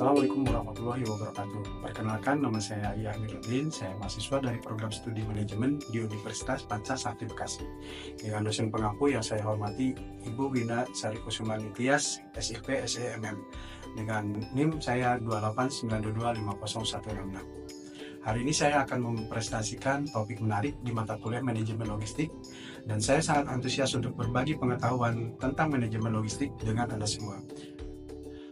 Assalamualaikum warahmatullahi wabarakatuh. Perkenalkan, nama saya Iya Amiruddin. Saya mahasiswa dari program studi manajemen di Universitas Pancasakti Bekasi. Dengan dosen pengampu yang saya hormati, Ibu Wina Sari Kusuma Nitias, SIP SEMM. Dengan NIM saya 289225016. Hari ini saya akan mempresentasikan topik menarik di mata kuliah manajemen logistik, dan saya sangat antusias untuk berbagi pengetahuan tentang manajemen logistik dengan Anda semua.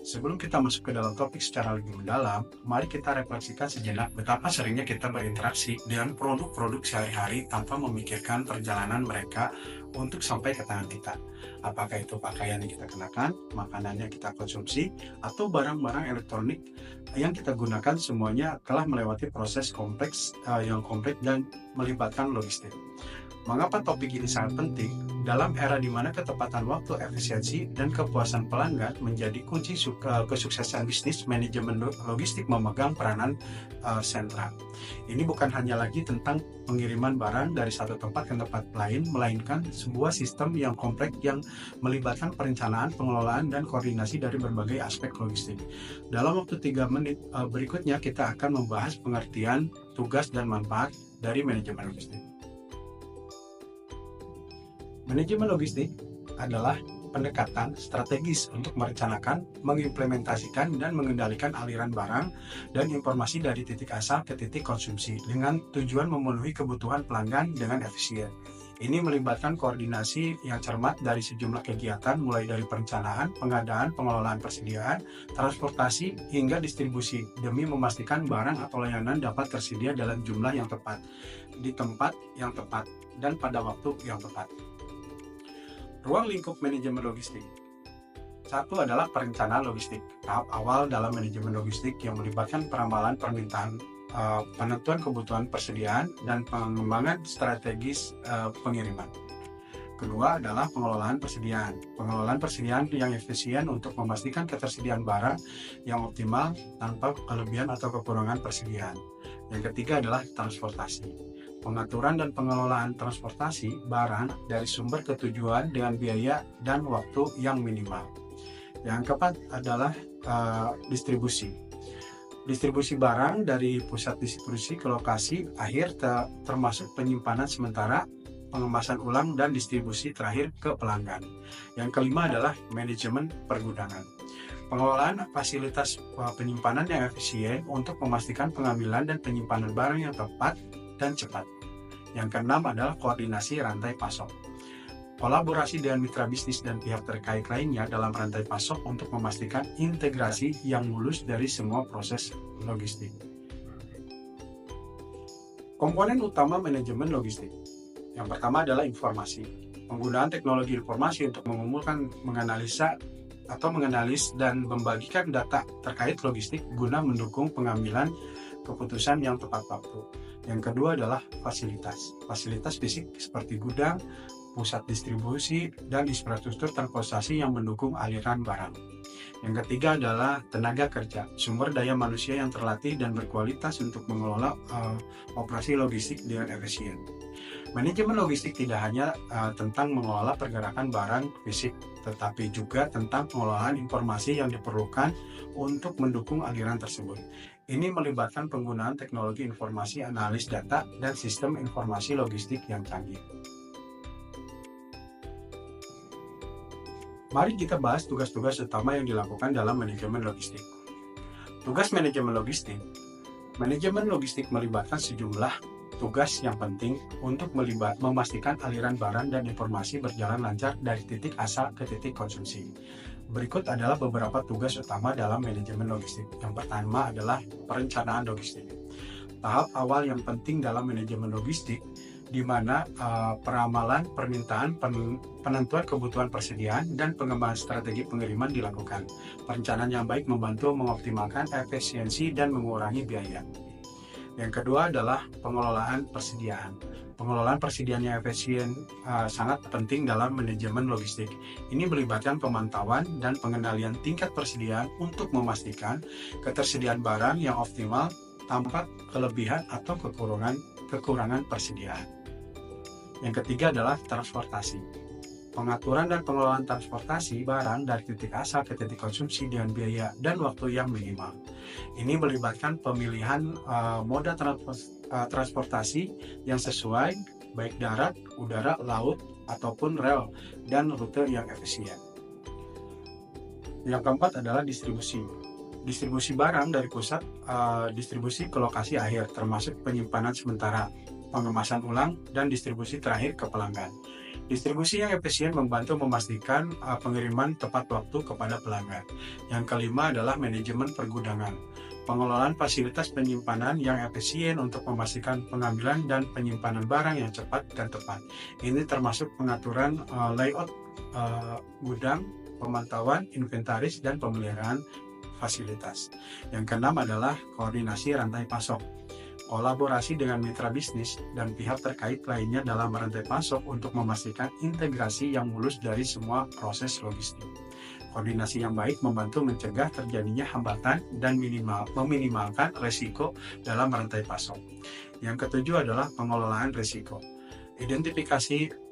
Sebelum kita masuk ke dalam topik secara lebih mendalam, mari kita refleksikan sejenak betapa seringnya kita berinteraksi dengan produk-produk sehari-hari tanpa memikirkan perjalanan mereka untuk sampai ke tangan kita. Apakah itu pakaian yang kita kenakan, makanan yang kita konsumsi, atau barang-barang elektronik yang kita gunakan, semuanya telah melewati proses kompleks dan melibatkan logistik. Mengapa topik ini sangat penting? Dalam era di mana ketepatan waktu, efisiensi, dan kepuasan pelanggan menjadi kunci kesuksesan bisnis, manajemen logistik memegang peranan sentral. Ini bukan hanya lagi tentang pengiriman barang dari satu tempat ke tempat lain, melainkan sebuah sistem yang kompleks yang melibatkan perencanaan, pengelolaan, dan koordinasi dari berbagai aspek logistik. Dalam waktu 3 menit berikutnya, kita akan membahas pengertian, tugas, dan manfaat dari manajemen logistik. Manajemen logistik adalah pendekatan strategis untuk merencanakan, mengimplementasikan, dan mengendalikan aliran barang dan informasi dari titik asal ke titik konsumsi dengan tujuan memenuhi kebutuhan pelanggan dengan efisien. Ini melibatkan koordinasi yang cermat dari sejumlah kegiatan, mulai dari perencanaan, pengadaan, pengelolaan persediaan, transportasi, hingga distribusi, demi memastikan barang atau layanan dapat tersedia dalam jumlah yang tepat, di tempat yang tepat, dan pada waktu yang tepat. Ruang lingkup manajemen logistik. Satu adalah perencanaan logistik. Tahap awal dalam manajemen logistik yang melibatkan peramalan permintaan, penentuan kebutuhan persediaan, dan pengembangan strategis pengiriman. Kedua adalah pengelolaan persediaan. Pengelolaan persediaan yang efisien untuk memastikan ketersediaan barang yang optimal tanpa kelebihan atau kekurangan persediaan. Yang ketiga adalah transportasi. Pengaturan dan pengelolaan transportasi barang dari sumber ke tujuan dengan biaya dan waktu yang minimal. Yang keempat adalah distribusi. Distribusi barang dari pusat distribusi ke lokasi akhir termasuk penyimpanan sementara, pengemasan ulang, dan distribusi terakhir ke pelanggan. Yang kelima adalah manajemen pergudangan. Pengelolaan fasilitas penyimpanan yang efisien untuk memastikan pengambilan dan penyimpanan barang yang tepat dan cepat. Yang keenam adalah koordinasi rantai pasok. Kolaborasi dengan mitra bisnis dan pihak terkait lainnya dalam rantai pasok untuk memastikan integrasi yang mulus dari semua proses logistik. Komponen utama manajemen logistik. Yang pertama adalah informasi. Penggunaan teknologi informasi untuk mengumpulkan, menganalisis dan membagikan data terkait logistik guna mendukung pengambilan keputusan yang tepat waktu. Yang kedua adalah fasilitas. Fasilitas fisik seperti gudang, pusat distribusi, dan infrastruktur transportasi yang mendukung aliran barang. Yang ketiga adalah tenaga kerja, sumber daya manusia yang terlatih dan berkualitas untuk mengelola operasi logistik dengan efisien. Manajemen logistik tidak hanya tentang mengelola pergerakan barang fisik, tetapi juga tentang pengelolaan informasi yang diperlukan untuk mendukung aliran tersebut. Ini melibatkan penggunaan teknologi informasi, analis data, dan sistem informasi logistik yang canggih. Mari kita bahas tugas-tugas utama yang dilakukan dalam manajemen logistik. Tugas manajemen logistik. Manajemen logistik melibatkan sejumlah tugas yang penting untuk memastikan aliran barang dan informasi berjalan lancar dari titik asal ke titik konsumsi. Berikut adalah beberapa tugas utama dalam manajemen logistik. Yang pertama adalah perencanaan logistik. Tahap awal yang penting dalam manajemen logistik, di mana peramalan permintaan, penentuan kebutuhan persediaan, dan pengembangan strategi pengiriman dilakukan. Perencanaan yang baik membantu mengoptimalkan efisiensi dan mengurangi biaya. Yang kedua adalah pengelolaan persediaan. Pengelolaan persediaan yang efisien sangat penting dalam manajemen logistik. Ini melibatkan pemantauan dan pengendalian tingkat persediaan untuk memastikan ketersediaan barang yang optimal tanpa kelebihan atau kekurangan persediaan. Yang ketiga adalah transportasi. pengaturan dan pengelolaan transportasi barang dari titik asal ke titik konsumsi dengan biaya dan waktu yang minimal. Ini melibatkan pemilihan moda transportasi yang sesuai, baik darat, udara, laut, ataupun rel, dan rute yang efisien. Yang keempat adalah distribusi. Distribusi barang dari pusat distribusi ke lokasi akhir, termasuk penyimpanan sementara, pengemasan ulang, dan distribusi terakhir ke pelanggan. Distribusi yang efisien membantu memastikan pengiriman tepat waktu kepada pelanggan. Yang kelima adalah manajemen pergudangan. Pengelolaan fasilitas penyimpanan yang efisien untuk memastikan pengambilan dan penyimpanan barang yang cepat dan tepat. Ini termasuk pengaturan layout gudang, pemantauan, inventaris, dan pemeliharaan fasilitas. Yang keenam adalah koordinasi rantai pasok. Kolaborasi dengan mitra bisnis dan pihak terkait lainnya dalam rantai pasok untuk memastikan integrasi yang mulus dari semua proses logistik. Koordinasi yang baik membantu mencegah terjadinya hambatan dan meminimalkan resiko dalam rantai pasok. Yang ketujuh adalah pengelolaan resiko. Identifikasi,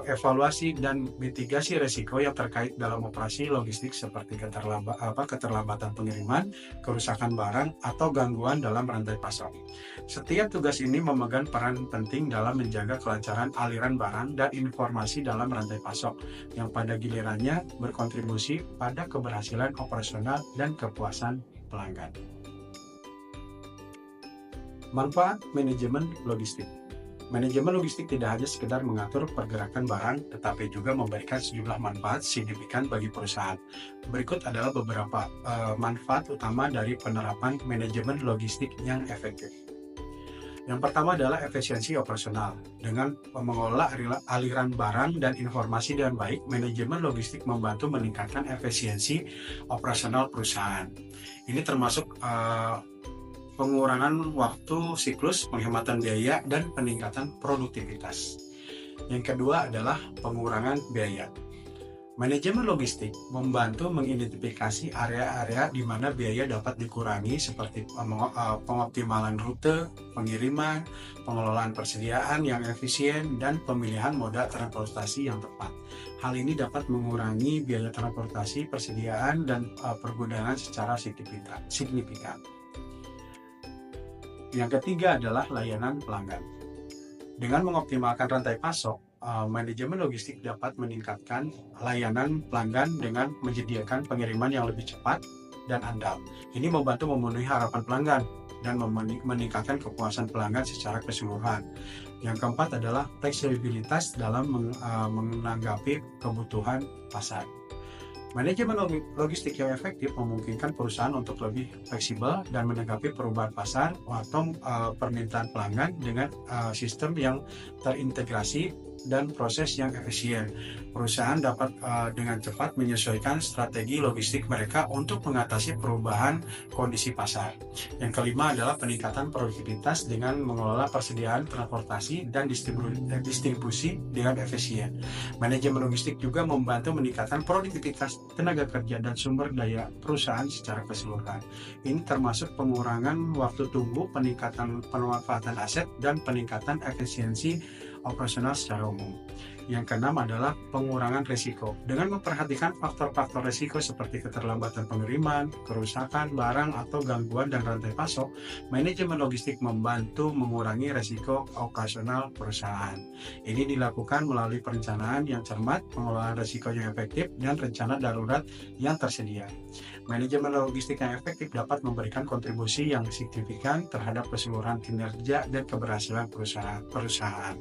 evaluasi, dan mitigasi resiko yang terkait dalam operasi logistik seperti keterlambatan pengiriman, kerusakan barang, atau gangguan dalam rantai pasok. Setiap tugas ini memegang peran penting dalam menjaga kelancaran aliran barang dan informasi dalam rantai pasok, yang pada gilirannya berkontribusi pada keberhasilan operasional dan kepuasan pelanggan. Manfaat manajemen logistik. Manajemen logistik tidak hanya sekedar mengatur pergerakan barang, tetapi juga memberikan sejumlah manfaat signifikan bagi perusahaan. Berikut adalah beberapa manfaat utama dari penerapan manajemen logistik yang efektif. Yang pertama adalah efisiensi operasional. Dengan mengelola aliran barang dan informasi dengan baik, manajemen logistik membantu meningkatkan efisiensi operasional perusahaan. Ini termasuk pengurangan waktu siklus, penghematan biaya, dan peningkatan produktivitas. Yang kedua adalah pengurangan biaya. Manajemen logistik membantu mengidentifikasi area-area di mana biaya dapat dikurangi seperti pengoptimalan rute, pengiriman, pengelolaan persediaan yang efisien, dan pemilihan moda transportasi yang tepat. Hal ini dapat mengurangi biaya transportasi, persediaan, dan pergudangan secara signifikan. Yang ketiga adalah layanan pelanggan. Dengan mengoptimalkan rantai pasok, manajemen logistik dapat meningkatkan layanan pelanggan dengan menyediakan pengiriman yang lebih cepat dan andal. Ini membantu memenuhi harapan pelanggan dan meningkatkan kepuasan pelanggan secara keseluruhan. Yang keempat adalah fleksibilitas dalam menanggapi kebutuhan pasar. Manajemen logistik yang efektif memungkinkan perusahaan untuk lebih fleksibel dan menanggapi perubahan pasar atau permintaan pelanggan dengan sistem yang terintegrasi dan proses yang efisien. Perusahaan dapat dengan cepat menyesuaikan strategi logistik mereka untuk mengatasi perubahan kondisi pasar. Yang kelima adalah peningkatan produktivitas dengan mengelola persediaan transportasi dan distribusi dengan efisien. Manajemen logistik juga membantu meningkatkan produktivitas tenaga kerja dan sumber daya perusahaan secara keseluruhan. Ini termasuk pengurangan waktu tunggu, peningkatan pemanfaatan aset, dan peningkatan efisiensi operasional secara umum. Yang keenam adalah pengurangan risiko. Dengan memperhatikan faktor-faktor risiko seperti keterlambatan pengiriman, kerusakan barang, atau gangguan dan rantai pasok, manajemen logistik membantu mengurangi risiko operasional perusahaan. Ini dilakukan melalui perencanaan yang cermat, pengelolaan risiko yang efektif, dan rencana darurat yang tersedia. Manajemen logistik yang efektif dapat memberikan kontribusi yang signifikan terhadap keseluruhan kinerja dan keberhasilan perusahaan.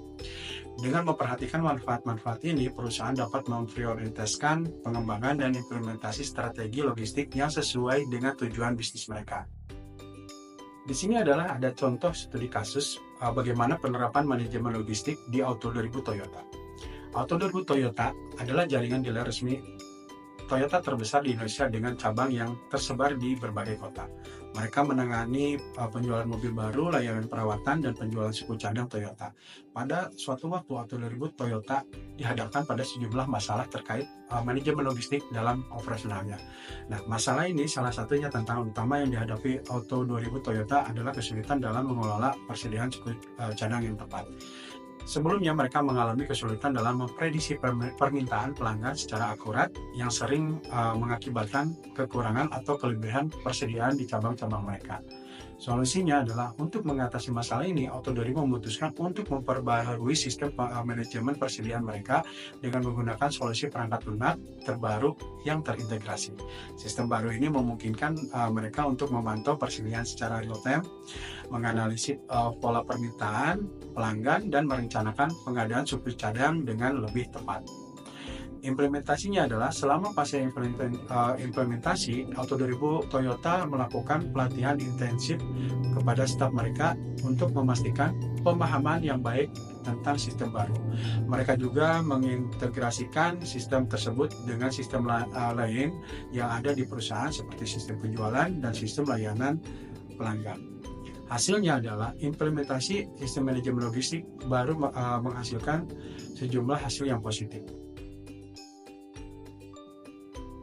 Dengan memperhatikan manfaat-manfaat ini, perusahaan dapat memprioritaskan pengembangan dan implementasi strategi logistik yang sesuai dengan tujuan bisnis mereka. Di sini ada contoh studi kasus bagaimana penerapan manajemen logistik di Auto 2000 Toyota. Auto 2000 Toyota adalah jaringan dealer resmi Toyota terbesar di Indonesia dengan cabang yang tersebar di berbagai kota. Mereka menangani penjualan mobil baru, layanan perawatan, dan penjualan suku cadang Toyota. Pada suatu waktu, Auto 2000 Toyota dihadapkan pada sejumlah masalah terkait manajemen logistik dalam operasionalnya. Nah, masalah ini salah satunya tantangan utama yang dihadapi Auto 2000 Toyota adalah kesulitan dalam mengelola persediaan suku cadang yang tepat. Sebelumnya mereka mengalami kesulitan dalam memprediksi permintaan pelanggan secara akurat yang sering mengakibatkan kekurangan atau kelebihan persediaan di cabang-cabang mereka. Solusinya adalah untuk mengatasi masalah ini, Auto2000 memutuskan untuk memperbaharui sistem manajemen persediaan mereka dengan menggunakan solusi perangkat lunak terbaru yang terintegrasi. Sistem baru ini memungkinkan mereka untuk memantau persediaan secara real-time, menganalisis pola permintaan pelanggan, dan merencanakan pengadaan suku cadang dengan lebih tepat. Implementasinya adalah selama fase implementasi, Auto2000 Toyota melakukan pelatihan intensif kepada staf mereka untuk memastikan pemahaman yang baik tentang sistem baru. Mereka juga mengintegrasikan sistem tersebut dengan sistem lain yang ada di perusahaan seperti sistem penjualan dan sistem layanan pelanggan. Hasilnya adalah implementasi sistem manajemen logistik baru menghasilkan sejumlah hasil yang positif.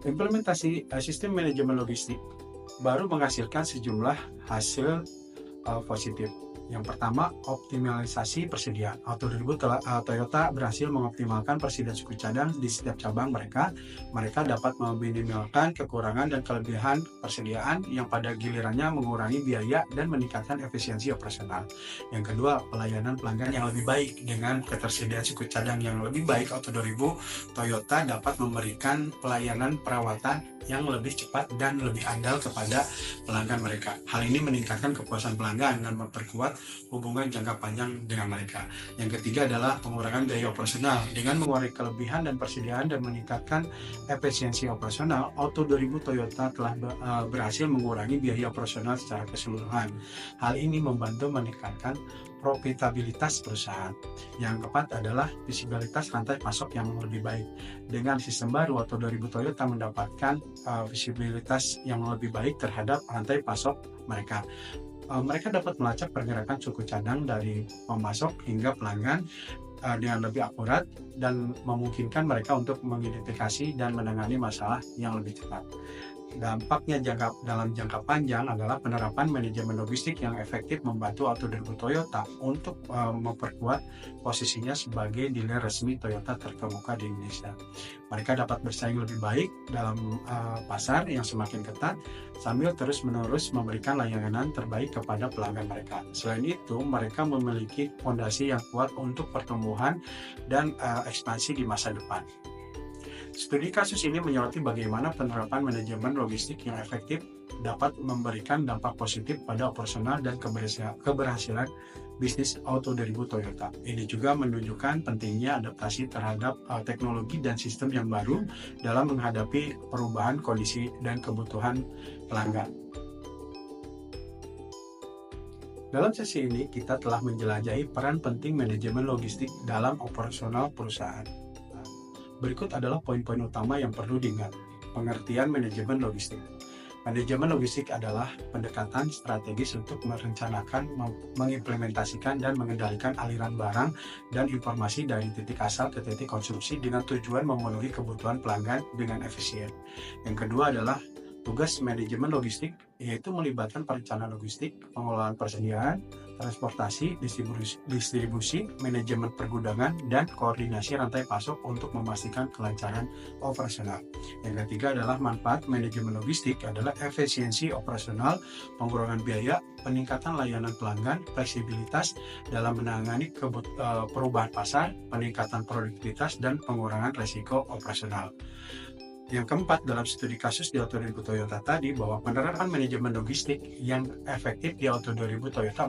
Implementasi sistem manajemen logistik baru menghasilkan sejumlah hasil positif. Yang pertama, optimalisasi persediaan. Toyota berhasil mengoptimalkan persediaan suku cadang di setiap cabang mereka. Mereka dapat meminimalkan kekurangan dan kelebihan persediaan yang pada gilirannya mengurangi biaya dan meningkatkan efisiensi operasional. Yang kedua, pelayanan pelanggan yang lebih baik. Dengan ketersediaan suku cadang yang lebih baik, Auto2000 Toyota dapat memberikan pelayanan perawatan yang lebih cepat dan lebih andal kepada pelanggan mereka. Hal ini meningkatkan kepuasan pelanggan dan memperkuat hubungan jangka panjang dengan mereka. Yang ketiga adalah pengurangan biaya operasional. Dengan mengurangi kelebihan dan persediaan dan meningkatkan efisiensi operasional, Auto2000 Toyota telah berhasil mengurangi biaya operasional secara keseluruhan. Hal ini membantu meningkatkan profitabilitas perusahaan. Yang keempat adalah visibilitas rantai pasok yang lebih baik. Dengan sistem baru, Auto2000 Toyota mendapatkan visibilitas yang lebih baik terhadap rantai pasok mereka. Mereka dapat melacak pergerakan suku cadang dari pemasok hingga pelanggan dengan lebih akurat dan memungkinkan mereka untuk mengidentifikasi dan menangani masalah yang lebih cepat. Dampaknya dalam jangka panjang adalah penerapan manajemen logistik yang efektif membantu Auto2000 Toyota untuk memperkuat posisinya sebagai dealer resmi Toyota terkemuka di Indonesia. Mereka dapat bersaing lebih baik dalam pasar yang semakin ketat sambil terus-menerus memberikan layanan terbaik kepada pelanggan mereka. Selain itu, mereka memiliki fondasi yang kuat untuk pertumbuhan dan ekspansi di masa depan. Studi kasus ini menyoroti bagaimana penerapan manajemen logistik yang efektif dapat memberikan dampak positif pada operasional dan keberhasilan bisnis Auto2000 Toyota. Ini juga menunjukkan pentingnya adaptasi terhadap teknologi dan sistem yang baru dalam menghadapi perubahan kondisi dan kebutuhan pelanggan. Dalam sesi ini, kita telah menjelajahi peran penting manajemen logistik dalam operasional perusahaan. Berikut adalah poin-poin utama yang perlu diingat. Pengertian manajemen logistik. Manajemen logistik adalah pendekatan strategis untuk merencanakan, mengimplementasikan, dan mengendalikan aliran barang dan informasi dari titik asal ke titik konsumsi dengan tujuan memenuhi kebutuhan pelanggan dengan efisien. Yang kedua adalah tugas manajemen logistik, yaitu melibatkan perencanaan logistik, pengelolaan persediaan, transportasi, distribusi, manajemen pergudangan, dan koordinasi rantai pasok untuk memastikan kelancaran operasional. Yang ketiga adalah manfaat manajemen logistik adalah efisiensi operasional, pengurangan biaya, peningkatan layanan pelanggan, fleksibilitas dalam menangani perubahan pasar, peningkatan produktivitas, dan pengurangan risiko operasional. Yang keempat, dalam studi kasus di Auto2000 Toyota tadi, bahwa penerapan manajemen logistik yang efektif di Auto2000 Toyota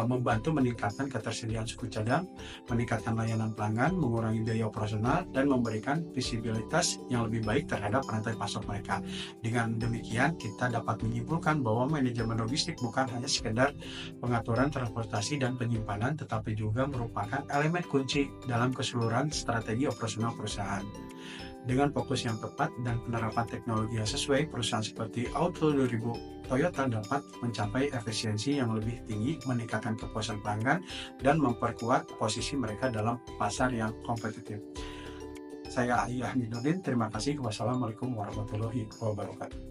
membantu meningkatkan ketersediaan suku cadang, meningkatkan layanan pelanggan, mengurangi biaya operasional, dan memberikan visibilitas yang lebih baik terhadap rantai pasok mereka. Dengan demikian, kita dapat menyimpulkan bahwa manajemen logistik bukan hanya sekedar pengaturan transportasi dan penyimpanan, tetapi juga merupakan elemen kunci dalam keseluruhan strategi operasional perusahaan. Dengan fokus yang tepat dan penerapan teknologi yang sesuai, perusahaan seperti Auto2000 Toyota dapat mencapai efisiensi yang lebih tinggi, meningkatkan kepuasan pelanggan, dan memperkuat posisi mereka dalam pasar yang kompetitif. Saya Ahmidudin, terima kasih. Wassalamualaikum warahmatullahi wabarakatuh.